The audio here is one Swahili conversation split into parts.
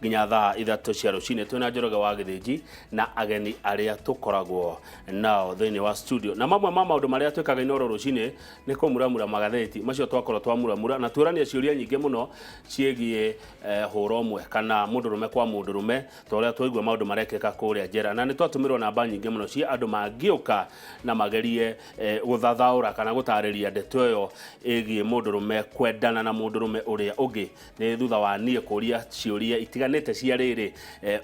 nginya thaa 3 cia rucini. Twina Njoroge wa Githĩnji na ageni aria tukoragwo nao thĩinĩ wa studio. Na mamwe ma maũndũ marĩa twĩkaga inoro rucini nĩ kũmuramura magathĩti macio twakorwo twamuramura na twĩrania ciũria nyingĩ mũno ciĩgiĩ hũra ũmwe kana mũndũrũme kwa mũndũrũme tũrĩa twaigua maũndũ marekĩka kũrĩa njera, na nĩ twatũmĩrwo namba nyingĩ mũno cia andũ mangĩũka na magerie gũthathaũra kana gũtarĩria ndeto ĩyo ĩgiĩ mũndũrũme kwendana na mũndũrũme ũrĩa ũngĩ. Nĩ thutha wa niĩ kũria ciũria itiganĩte cia rĩrĩ,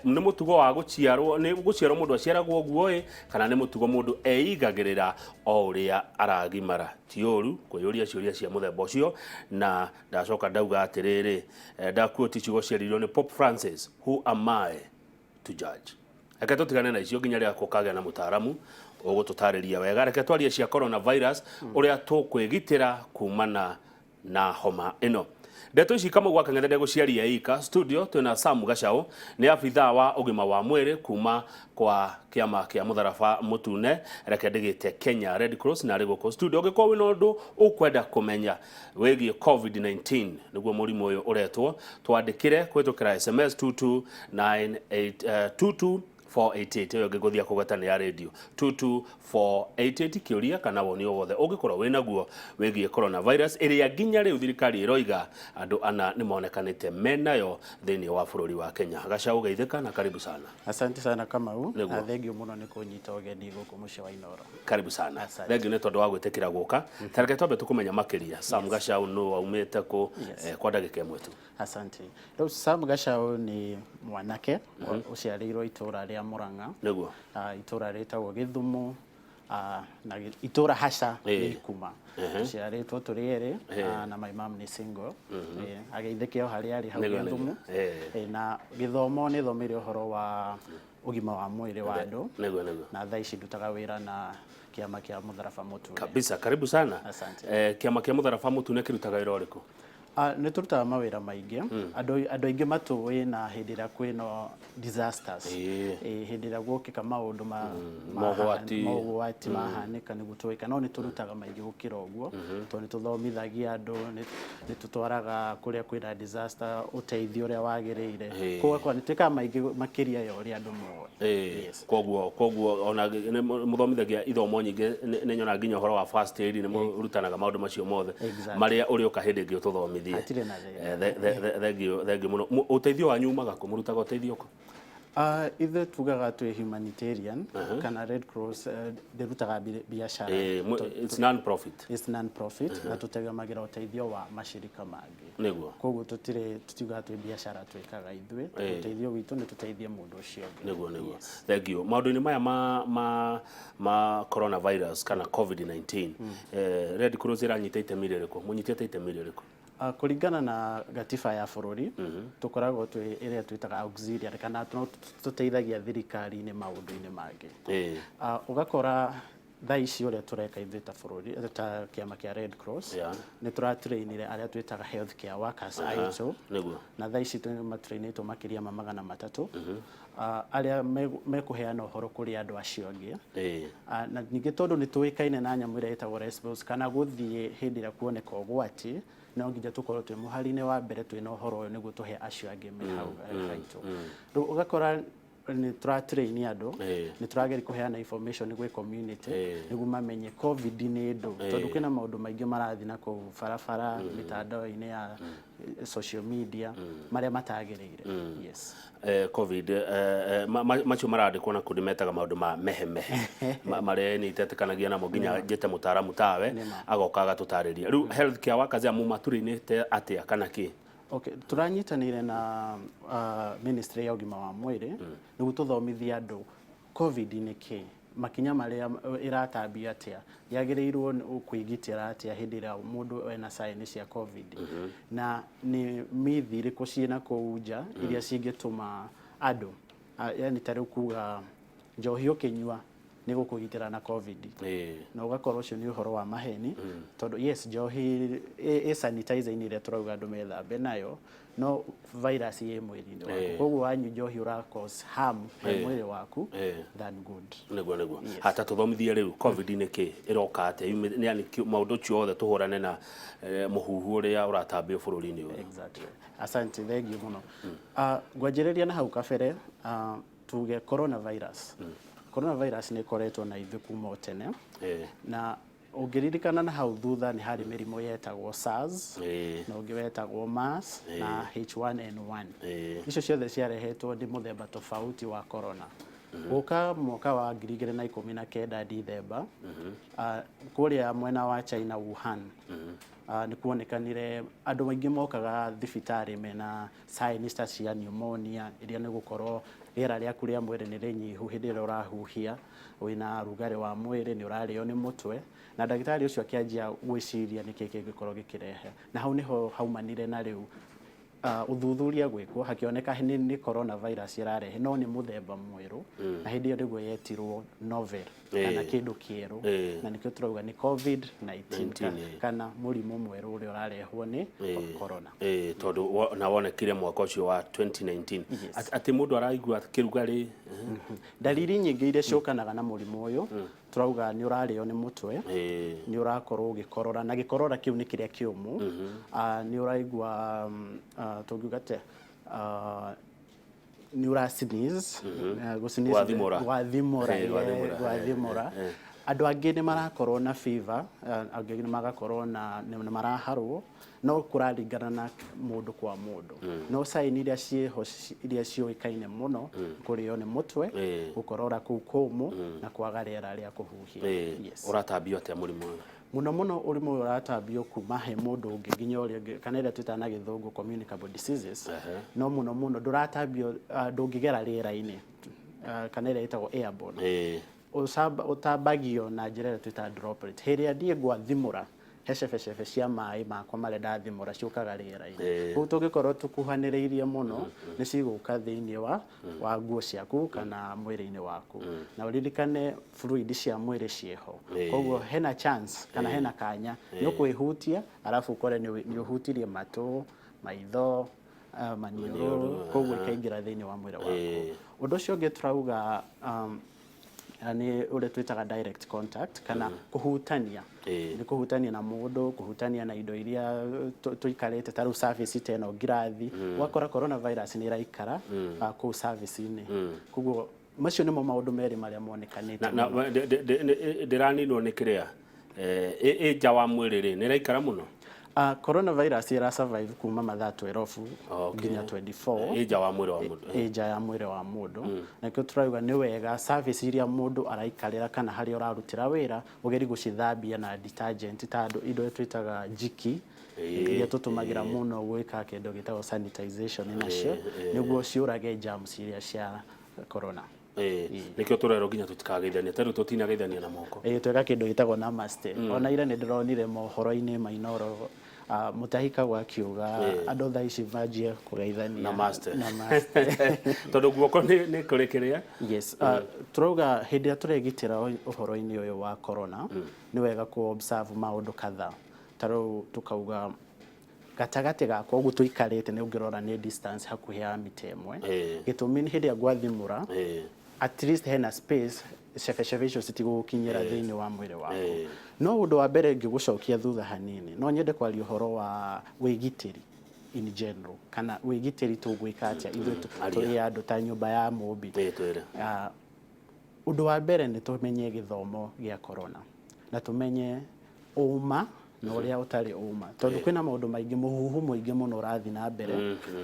nĩ mũtugo wa gũciarwo, nĩ gũciarwo mũndũ aciaragwo ũguo kana nĩ mũtugo mũndũ eigagĩrĩra o ũrĩa aragimara. Ti ũru kwĩyũria ciũria cia mũthemba ũcio, na ndacoka ndauga atĩrĩrĩ, ndakuoti ciugo ciarirwo nĩ Pope Francis, who am I to judge? Reke tũtigane na icio nginya rĩrĩa gũkagĩa na mũtaaramu ũgũtũtarĩria wega. Reke twarie cia coronavirus ũrĩa tũkwĩgitĩra kumana na homa ĩno. Ndeto ici kama gwa kang'ethe ndegũciaria ika studio twina Sam Gachau ni abitha wa ũgima wa mwĩrĩ kuma kwa kĩama kĩa mũtharaba mũtune reke ndigĩte Kenya Red Cross na rĩgũkũ studio. Ũngĩkorwo wĩna ũndũ ũkwenda kũmenya wĩgiĩ COVID-19 nĩguo mũrimũ ũyũ ũretwo, twandĩkĩre kũhĩtũkĩra SMS 22982 488 yo ngĩgũthia kũgweta ya radio 22488 kĩũria kana woni o wothe ũngĩkorwo wĩna guo wĩgiĩ coronavirus ĩrĩa nginya rĩu thirikari ĩroiga andũ ana nĩ monekanĩte menayo thĩinĩ wa bũrũri wa Kenya. Gachau geithĩka na karibu sana. Asante sana Kamau, na thengio mũno nĩ kũnyita ũgeni gũkũ mũciĩ wa Inoro. Karibu sana. Thengio nĩ tondũ wa gwĩtĩkĩra gũka. Tareke twambe tũkũmenya makĩria Sam Gachau nũ aumĩte kũ kwa ndagĩka ĩmwe tu. Asante. Rĩu Sam Gachau nĩ mwanake ũciarĩirwo itũũra rĩa Murang'a. Nĩguo. Itũũra rĩtagwo Gĩthumo, na itũũra haca Ikuma. Ũciarĩtwo tũrĩ erĩ na my mom nĩ single. Ageithĩke o harĩa arĩ hau Gĩthumo. Na gĩthomo nĩ thomire ũhoro wa ũgima wa mwĩrĩ wa andũ. Na thaa ici ndutaga wĩra na kĩama kĩa mũtharaba mũtune. Kabisa, karibu sana. Asante. Kĩama kĩa mũtharaba mũtune kĩrutaga wĩra ũrĩkũ? Nĩ tũrutaga mawĩra maingĩ. Andũ aingĩ matũĩ na hĩndĩ ĩrĩa kwĩna disasters, hĩndĩ ĩrĩa guokĩka maũndũ mogwati mahanĩka nĩguo tũĩka, no nĩ tũrutaga maingĩ gũkĩra ũguo tondũ nĩ tũthomithagia andũ, nĩ tũtwaraga kũrĩa kwĩna disaster ũteithio ũrĩa wagĩrĩire, koguo nĩ twĩkaga maingĩ makĩria ya ũrĩa andũ moĩ. Koguo ona mũthomithagia ithomo nyingĩ, nĩ nyona nginya ũhoro wa first aid, nĩ mũrutanaga maũndũ macio mothe marĩa ũrĩoka hĩndĩ ĩngĩ ũtũthomithia. Thengio mũno. Ũteithio wanyu umaga kũ? Mũrutaga ũteithio kũ? Ithe tugaga twĩ humanitarian kana Red Cross ndĩrutaga biacara. It's non-profit. It's non-profit na tũtegamagĩra ũteithio wa mashirika mangĩ. Nĩguo. Koguo tutigaga twĩ biacara twĩkaga ithuĩ, ũteithio witũ nĩ tũteithie mũndũ ũcio ũngĩ. Nĩguo. Thengio. Maũndũ-inĩ maya ma coronavirus kana COVID-19 Red Cross ĩranyita itemi rĩrĩkũ? Mũnyitĩte itemi rĩrĩkũ? Kũringana na gatiba ya bũrũri tũkoragwo twĩ ĩrĩa twĩtaga auxiliary kana tũteithagia thirikari-inĩ maũndũ-inĩ mangĩ. Ũgakora thaa ici ũrĩa tũreka ithuĩ ta bũrũri ta kĩama kĩa Red Cross nĩ tũratrainire arĩa twĩtaga health care workers aitũ, na thaa ici matrainĩtwo makĩria ma 300 arĩa mekũheana ũhoro kũrĩ andũ acio angĩ. Na ningĩ tondũ nĩ tũĩkaine na nyamũ ĩrĩa ĩtagwo response kana gũthiĩ hĩndĩ ĩrĩa kuoneka ũgwati, no nginya tũkorwo twĩ mũhari-inĩ wa mbere twĩna ũhoro ũyũ nĩguo tũhe acio angĩ me hau haitũ. Rĩu ũgakora nĩ tũratrain andũ, nĩ tũrageria kũheana information gwĩ community nĩguo mamenye COVID nĩ ndũ, tondũ kwĩna maũndũ maingĩ marathiĩ na kũu barabara, mitandao-inĩ ya social media marĩa matagĩrĩire. Yes. COVID macio marandĩkwo na kundi metaga maũndũ ma mehemehe marĩa nĩ itetĩkanagia namo nginya njĩte mũtaaramu tawe agoka agatũtarĩria. Rĩu health care workers amũ matũrĩnĩte atĩa kana kĩ? Okay, turanyitanĩire na ministry ya ũgima wa mwĩrĩ nĩguo tũthomithie andũ COVID nĩ kĩ, makinya marĩa ĩratambia atĩa, yagĩrĩirwo kwĩgitĩra atĩa hĩndĩ ĩrĩa mũndũ ena sign cia COVID, na nĩ mithi irĩkũ ciĩna kũu nja iria cingĩtũma andũ, yani ta rĩu kuga njohi ũkĩnyua nĩ gũkũgitĩra na covid na ũgakorwo ũcio nĩ ũhoro wa maheni tondũ yes njohi sanitizer-inĩ ĩrĩa tũrauga andũ methambe nayo no virus ĩ mwĩrĩ-inĩ waku koguo wanyua njohi ũra cause harm he mwĩrĩ waku than good nĩguo hata tũthomithie rĩu covid nĩ kĩ ĩroka atĩa yani maũndũ ũcio othe tũhũrane na mũhuhu ũrĩa ũratambio bũrũri-inĩ ũyũ exactly asante thengiũ mũno ngwanjĩrĩria na hau kabere tuge coronavirus nĩ ĩkoretwo na ithuĩ kuma tene na ũngĩririkana na hau thutha nĩ harĩ mĩrimũ yetagwo SARS na ũngĩ wetagwo MERS na H1N1 icio ciothe ciarehetwo nĩ mũthemba tofauti wa corona gũka mwaka wa 2019 December kũrĩa mwena wa China Wuhan nĩ kuonekanire andũ maingĩ mokaga thibitarĩ mena signs ta cia pneumonia iria nĩ gũkorwo rĩera rĩaku rĩa mwĩrĩ nĩ rĩnyihu hĩndĩ ĩrĩa ũrahuhia wĩna rugarĩ wa mwĩrĩ nĩ ũrarĩo nĩ mũtwe na ndagĩtarĩ ũcio akĩanjia gwĩciria nĩkĩ kĩngĩkorwo gĩkĩrehe na hau nĩho haumanire na rĩu ũthuthuria gwĩkwo hakĩoneka nĩ coronavirus ĩrarehe no nĩ mũthemba mwerũ na hĩndĩ ĩyo nĩguo yetirwo novel kana kĩndũ kĩerũ na nĩkĩo tũrauga nĩ covid-19 kana mũrimũ mwerũ ũrĩa ũrarehwo nĩ corona tondũ na wonekire mwaka ũcio wa 2019 atĩ mũndũ araigua kĩrugarĩ dalili nyingĩ iria ciũkanaga na mũrimũ ũyũ turauga nĩ ũrarĩo nĩ mũtwe nĩ ũrakorwo ũgĩkorora na gĩkorora kĩu nĩ kĩrĩa kĩũmũ nĩ ũraigua tũngiuga atĩa nĩ ũra-sneeze gwathimũra andũ angĩ nĩ marakorwo na fever angĩ nĩ magakorwo na nĩ maraharwo no kũraringana na mũndũ kwa mũndũ no sign iria ciĩho iria ciũĩkaine mũno kũrĩo nĩ mũtwe gũkorora kũu kũmũ na kwaga rĩera rĩa kũhuhia ũratambio atĩa mũrimũ ũyũ mũno ũrimũ ũyũ ũratambio kuma he mũndũ ũngĩ nginya ũrĩa ũngĩ kana ĩrĩa twĩtaga na gĩthũngũ communicable diseases no mũno ndũratambio ndũngĩgera rĩera-inĩ kana ĩrĩa ĩtagwo airborne ũtambagio na njĩra ĩrĩa twĩtaga droplet hĩrĩa ndiĩ gwathimũra hecebecebe cia maĩ makwa marĩa ndathimũra ciũkaga rĩera-inĩ kũu tũngĩkorwo tũkuhanĩrĩirie mũno nĩ cigũka thĩinĩ wa nguo ciaku kana mwĩrĩ-inĩ waku na ũririkane fluid cia mwĩrĩ ciĩho koguo hena chance kana hena kanya nĩ ũkwĩhutia arabu ũkore nĩ ũhutirie matũ maitho maniũrũ koguo ikaingĩra thĩinĩ wa mwĩrĩ waku ũndũ ũcio ũngĩ turauga nĩ ũrĩa twĩtaga direct contact kana kũhutania nĩ kũhutania na mũndũ kũhutania na indo iria tũikarĩte ta rĩu service ta ĩno ngirathi ũgakora coronavirus nĩ ĩraikara kũu service-inĩ koguo macio nĩmo maũndũ merĩ marĩa monekanĩte ndĩraninwo nĩ kĩrĩa nja wa mwĩrĩ rĩ nĩ ĩraikara mũno coronavirus ĩra survive kuma mathaa 12 nginya 24 nja wa mwĩrĩ wa mũndũ nja ya mwĩrĩ wa mũndũ nakĩo turauga nĩ wega service iria mũndũ araikarĩra kana harĩa ũrarutĩra wĩra ũgeri gũcithambia na detergent ta indo twĩtaga jiki iria tũtũmagĩra mũno gwĩka kĩndũ gĩtagwo sanitization nacio nĩguo ciũrage germs iria cia corona nĩkĩo tũrerwo nginya tũtikageithania tarĩu tũtinageithania na moko tweka kĩndũ gĩtagwo namaste ona ire nĩ ndĩronire mohoro-inĩ mainoro Mutahika wakiuga andũ thaa ici vanjie kũgeithania namaste tondũ guoko nĩ kũrekerea turauga hĩndĩ ĩrĩa tũregitĩra ũhoro-inĩ ũyũ wa corona nĩ wega ku observe maũndũ kadhaa tarĩu tukauga gatagatĩ gakwa ũguo tũikarĩte nĩ ũngĩrora nĩ distance hakuhĩ ya mita ĩmwe gĩtũmi nĩ hĩndĩ ĩrĩa gwathimũra at least hena space cebecebe icio citigũkinyĩra thĩinĩ wa mwĩrĩ waku no ũndũ wa mbere ngĩgũcokia thutha hanini no nyende kwaria ũhoro wa wĩgitĩri in general kana wĩgitĩri tũgwĩka atĩa ithuĩ tũrĩ andũ ta nyũmba ya mũmbi ũndũ wa mbere nĩ tũmenye gĩthomo gĩa corona na tũmenye ũma na ũrĩa ũtarĩ ũma tondũ kwĩna maũndũ maingĩ mũhuhu mũingĩ mũno ũrathiĩ na mbere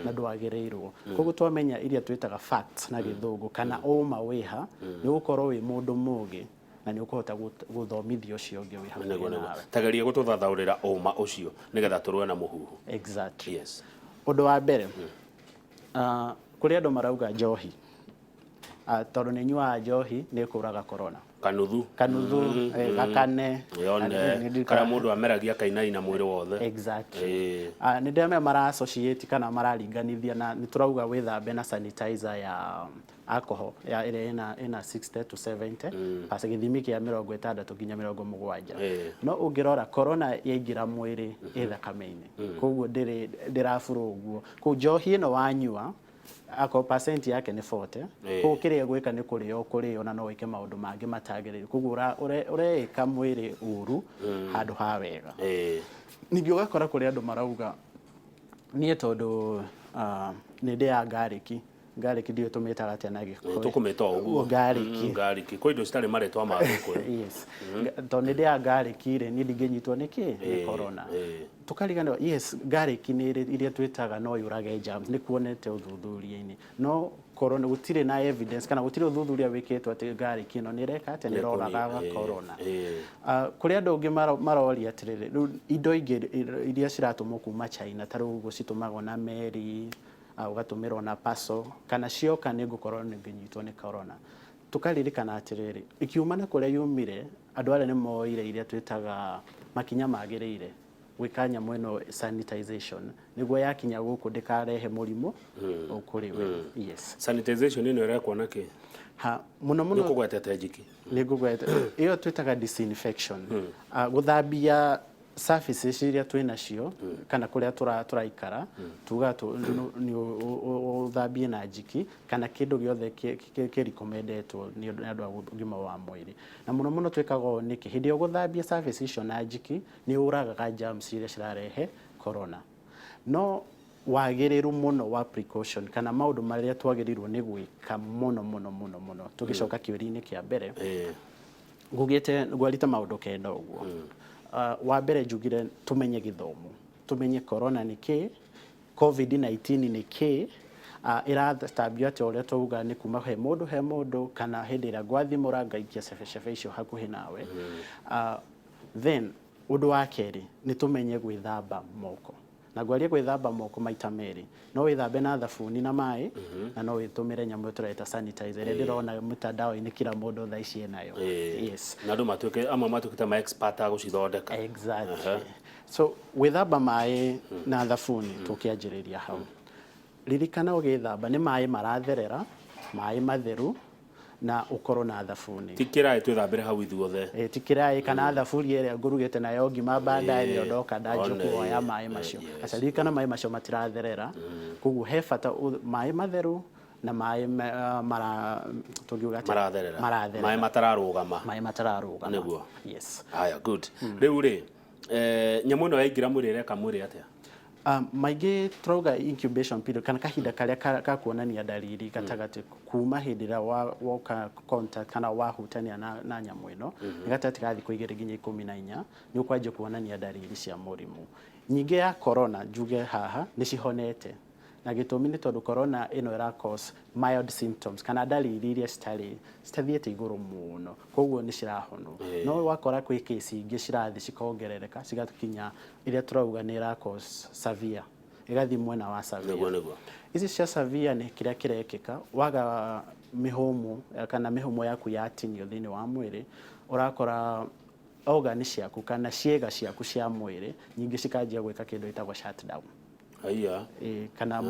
na ndwagĩrĩirwo koguo twamenya iria twĩtaga facts na gĩthũngũ kana ũma wĩha nĩ gũkorwo wĩ mũndũ mũgĩ na nĩ ũkũhota gũthomithia ũcio ũngĩ wĩ hakuhĩ nawe tageria gũtũthathaũrĩra ũma ũcio nĩgetha tũrũe na mũhuhu ũndũ wa mbere kũrĩ andũ marauga njohi tondũ nĩ nyuaga njohi nĩ kũraga corona kanuthu gakane kana mũndũ ameragia kainaina mwĩrĩ wothe. Exactly. Nĩ ndĩramenya mara associate kana mararinganithia na nĩ tũrauga wĩthambe na sanitizer ya alcohol ya ĩrĩa ĩna 60 to 70 pasa gĩthimi kĩa 60 nginya 70. No ũngĩrora corona yaingĩra mwĩrĩ ĩ thakame-inĩ, koguo ndĩraburo ũguo. Koguo njohi ĩno wanyua ako percent yake nĩ 40, koguo kĩrĩa gwĩka nĩ kũrĩo na no wĩke maũndũ mangĩ matagĩrĩire, koguo ũreĩka mwĩrĩ ũru handũ ha wega. Ningĩ ũgakora kũrĩ andũ marauga niĩ tondũ nĩ ndĩya garlic ndio tũmĩtaga atĩa na Gĩkũyũ, tũkũmĩta ũguo garlic kwa indo citarĩ marĩtwa ma Gĩkũyũ. Yes, tondũ nĩ ndĩya garlic rĩ niĩ ndingĩnyitwo nĩ corona. Tukariganĩrwo yes, garlic nĩ iria twĩtaga no yũrage germs, nĩ kuonete ũthuthuria-inĩ, no corona gũtirĩ na evidence kana gũtirĩ ũthuthuria wĩkĩtwo atĩ garlic ĩno nĩ ĩreka atĩ nĩ ĩroraga corona. Kũrĩ andũ angĩ maroria atĩrĩrĩ, rĩu indo ingĩ iria ciratũmwo kuma China ta rĩu citumagwo na meri ugatũmĩrwo na paso kana cioka nĩ ngũkorwo nĩ ngĩnyitwo nĩ corona. Tukaririkana atĩrĩrĩ, ikiuma na kũrĩa yumire andũ arĩa nĩ moire iria twĩtaga makinya magĩrĩire gwĩka nyamũ ĩno sanitization nĩguo yakinya gũkũ ndĩkarehe mũrimũ kũrĩ we. Yes, sanitization ĩno ĩrekwo na kĩ? Mũno nĩ kũgwetete njiki, nĩ ngũgwete ĩyo twĩtaga disinfection, gũthambia surfaces iria twĩnacio kana kũrĩa tũraikara tuga nĩ ũthambie na njiki kana kĩndũ gĩothe kĩrekomendetwo nĩ andũ a ũgima wa mwĩrĩ. Na mũno twĩkaga nĩkĩ hĩndĩ ya gũthambia surface icio na njiki nĩ ũragaga germs iria cirarehe corona. No wagĩrĩru mũno wa precaution kana maũndũ marĩa twagĩrĩirwo nĩ gwĩka mũno tũgĩcoka kĩũria-inĩ kĩa mbere ngwarĩte maũndũ kenda ũguo. Wa mbere njugire tumenye gĩthomo, tumenye corona nĩ kĩ, COVID-19 nĩ kĩ, ĩratambio atĩa ũrĩa twauga nĩ kuma he mũndũ kana hĩndĩ ĩrĩa gwathimũra ngaikia cebecebe icio hakuhĩ nawe. Then ũndũ wa kerĩ nĩ tumenye gwĩthamba moko, na ngwaria gwĩthamba moko maita merĩ, no wĩthambe na thabuni na maĩ na no wĩtũmĩre nyamũ tũreta sanitizer ĩrĩa ndĩrona mĩtandao-inĩ kila mũndũ thaa ici enayo. Yes, na andũ matuĩke amwe matuĩkĩte ma expert a gũcithondeka. Exactly. So gwĩthamba maĩ na thabuni tũkĩanjĩrĩria hau, ririkana ũgĩthamba nĩ maĩ maratherera, maĩ matheru na ukorwo na thabuni. Ti kĩraĩ twĩthambĩre hau ithuothe. Ti kĩraĩ kana thaburi ĩrĩa ngurugĩte nayo ngima baadaye nĩ ndoka ndanjia kuoya maĩ macio. Aca ririkana maĩ macio matiratherera, koguo he bata maĩ matheru na maĩ tũngiuga atĩa maĩ matararũgama. Nĩguo. Yes. Haya, good. Rĩu rĩ nyamũ ĩno yaingĩra mwĩrĩ ĩreka mwĩrĩ atĩa? Maingĩ turauga incubation period kana kahinda karĩa kakuonania dalili gatagatĩ kuma hĩndĩ ĩrĩa woka contact kana wahutania na nyamũ ĩno nĩ gatagatĩ ka thikũ 2 nginya 14 nĩ ũkwanjia kuonania dalili cia mũrimũ. Nyingĩ ya corona njuge haha nĩ cihonete, na gĩtũmi nĩ tondũ corona ĩno ĩra cause mild symptoms kana dalili iria citathiĩte igũrũ mũno, koguo nĩ cirahonwo. No wakora kwĩ case ingĩ cirathiĩ cikongerereka cigakinya iria turauga nĩ ĩra cause severe, igathiĩ mwena wa severe. Ici cia severe nĩ kĩrĩa kĩrekĩka waga mĩhũmũ kana mĩhũmũ yaku yatinio thĩinĩ wa mwĩrĩ, ũrakora organ ciaku kana ciĩga ciaku cia mwĩrĩ nyingĩ cikanjia gwĩka kĩndũ gĩtagwo shutdown. Kana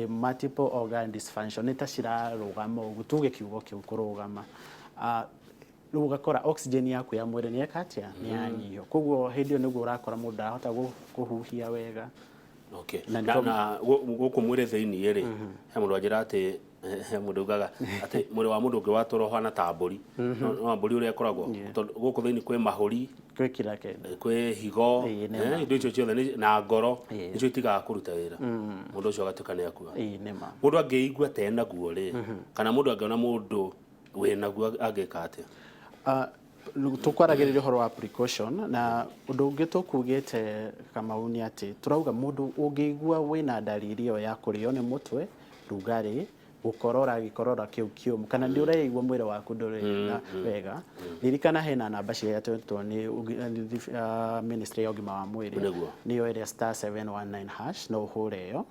multiple organ dysfunction nĩ ta cirarũgama ũguo, tuge kiugo kĩu kũrũgama. Rĩu ũgakora oxygen yaku ya mwĩrĩ nĩ eka atĩa nĩ yanyihio, koguo hĩndĩ ĩyo nĩguo ũrakora mũndũ ndarahota kũhuhia wega. Na gũkũ mwĩrĩ thĩinĩ rĩ he mũndũ anjĩra atĩ mũndũ ugaga atĩ mwĩrĩ wa mũndũ ũngĩ watũra ũhana ta mbũri, no mbũri ũrĩa ĩkoragwo gũkũ thĩinĩ kwĩ mahũri, kwĩ kila kĩndũ, kwĩ higo, indo icio ciothe na ngoro nicio itigaga kũruta wĩra, mũndũ ũcio agatuĩka nĩ akua. Mũndũ angĩigua ta enaguo rĩ kana mũndũ angĩona mũndũ wĩnaguo angĩka atĩa? Tukwaragĩrĩria ũhoro wa precaution, na ũndũ ũngĩ tũkugĩte Kamau nĩ atĩ turauga mũndũ ũngĩigua wĩna dalili ĩyo ya kũrĩo nĩ mũtwe, rugarĩ, gũkorora gĩkorora kĩu kĩũmũ kana nĩ ũraigua mwĩrĩ waku ndũrĩ na wega, ririkana hena namba cihetwo nĩ Ministry ya ũgima wa mwĩrĩ, nĩyo ĩrĩa *719# no ũhũre ĩyo.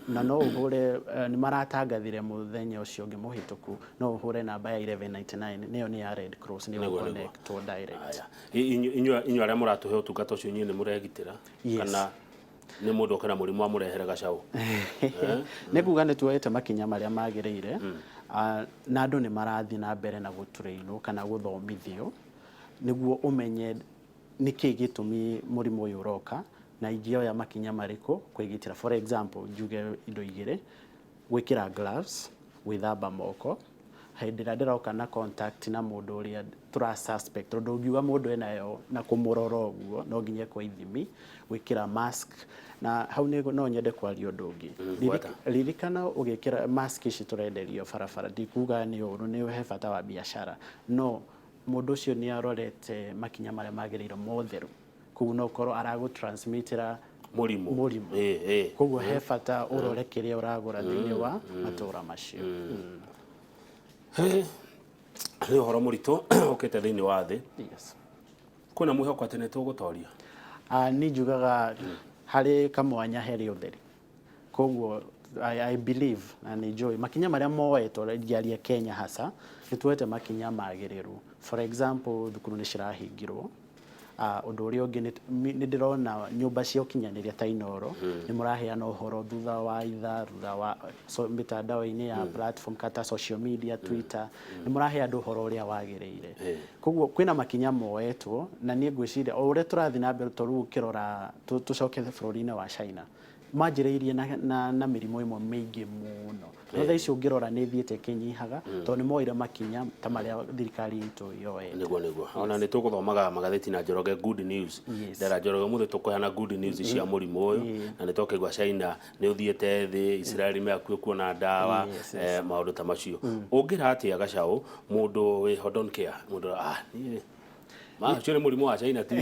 na no uhure ni maratangathire muthenya ucio ungi muhituku no uhure namba ya 1199 niyo ni ya Red Cross ni connect to direct inyu aria muratuhe utungata ucio nyine muregitira kana ni mundu kana murimu wa murehere gacaũ niguga ni tuoete makinya maria magirire na andu ni marathi na mbere na guturaino kana guthomithio niguo umenye niki gitumi murimu uyu uroka na ingioya makinya mariku kwigitira. For example, njuge indo igire gwikira gloves, gwithamba moko hindi ria ndiroka na contact na mundu uria tura suspect tondu ungiuga mundu enayo na kumurora uguo no nginya kwa ithimi, gwikira mask na hau no nyende kwaria undu ungi ririkana ugikira mask ici turenderio barabara ndikuga ni uru ni he bata wa biashara no mundu ucio ni arorete makinya maria magirire motheru kugu no korwo aragu transmitira murimu kugu he bata urore kiria uragura thiini wa matura macio ni horo murito ukete thiini wa thi kuna mwihoko ati ni tugutoria ni njugaga hari kamwanya heri utheri kugu I believe and enjoy makinya maria moetwo ngiaria Kenya hasa nituete makinya magiriru. For example, thukuru ni cirahingirwo undu uria ungi ni ndirona nyumba cia ukinyaniria ta Inoro ni muraheana uhoro thutha wa itha thutha wa mitandao-ini ya platform kata social media Twitter ni murahe andu uhoro uria wagiriire koguo kwina makinya moetwo na nie ngwiciria o uria turathi na mbere toru kirora tucoke bururi-ini wa China manjiriirie na mirimo imwe mingi muno no tha icio ngirora ni thiete kinyihaga to ni moire makinya ta maria thirikari itu yoe niguo ona ni tuguthomaga magatheti na Njoroge good news ndera Njoroge muthe tukuhana good news cia murimu uyu na ni tokigwa China ni uthiete thi Israeli me akuo kuona ndawa maundu ta macio ungira atia gacaũ mundu wi hodon care mundu ni ma chure murimu wa China ti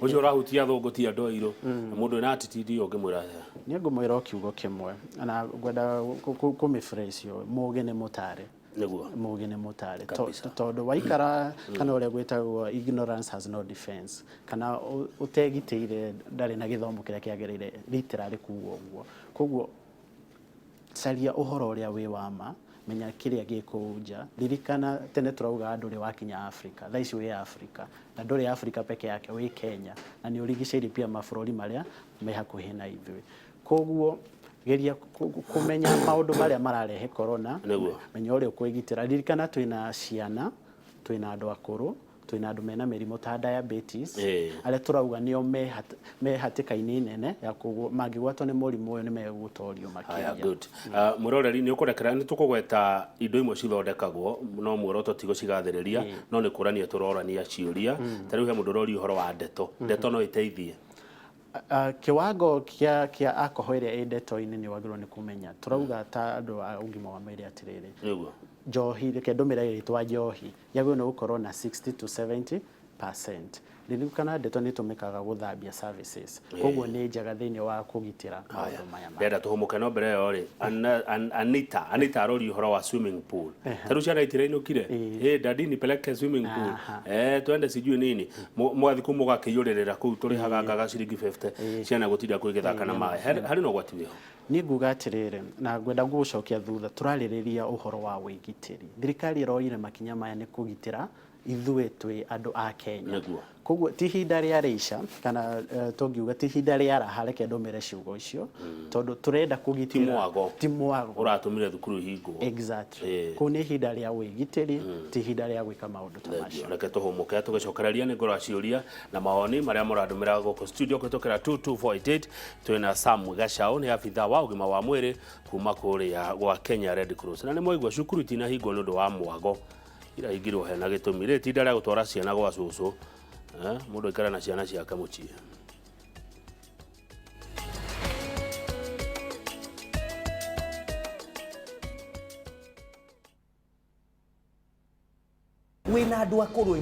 ucio rahutia thungu ti andu airu mundu na attitude ungimwira ni ngumwira kiugo kimwe na gwenda kumifresh yo mugene mutare niguo mugene mutare tondu waikara kana uria gwitagwo ignorance has no defense kana utegitire ndari na githomo kiria kiagirire literally kuugo uguo koguo caria uhoro uria wi wama menya kiria gikuja ririkana tene turauga andu ri wakinya Africa tha ici wi Africa na nduri Africa peke yake wi Kenya na ni urigiciri pia mabururi maria me hakuhi na ithui koguo geria kumenya maundu maria mararehe corona menya uria kwigitira ririkana twina ciana twina andu akuru twina andu mena mirimo ta diabetes aria turauga nio me hatikaini nene ya mangigwatwo ni murimu uyu ni megutorio makiria good muroreri ni ukurekera ni tukugweta indo imwe cithondekagwo no muoroto tigo cigathiriria no ni kurania turorania ciuria tariu he mundu rori uhoro wa ndeto no iteithie kiwango kia alcohol iria ndeto-ini ni wagirwo ni kumenya turauga ta andu a ugima wa mwiri atiriri njohi reke ndumira iritwa njohi yagwo no gukorwo na 60 to 70%. Ririkana ndeto ni tumikaga guthambia services koguo ni njaga thiini wa kugitira maundu maya ndenda tuhumuke no mbere yo ri Anita arori uhoro wa swimming pool taru ciana itirainukire dadi nipeleke swimming pool twende sijui nini mwathi kumuga kiyuririra kuu turihaga ngaga ciringi 50 ciana gutinda kwigithaka na mai hari no gwati wiho ni nguga atiriri na gwenda gucokia thutha turaririria uhoro wa wigitiri thirikari iroire makinya maya ni kugitira ithuĩ twĩ andũ a Kenya koguo ti hinda rĩa reisha kana tungiuga ti hinda rĩa raha reke ndũmĩre ciugo icio tondu turenda kugitira ti mwago uratumire thukuru hingwo exactly ko nĩ hinda rĩa wĩgitĩri ti hinda rĩa gwĩka maũndũ ta macio reke tuhumuke tugicokereria nĩ ngoro ciũria na mawoni marĩa mũrandũmĩra gũkũ studio kũhĩtũkĩra 2248 twĩna Sam Gacaũ nĩ abitha wa ũgima wa mwĩrĩ kuma kũrĩa gwa Kenya Red Cross na nĩ mwaigua cukuru itinahingwo nĩ ũndũ wa mwago ira igirwo hena gitumi ri tinda ria gutwara ciana gwa cucu mundu ikara na ciana ciake mucie wina andu akuru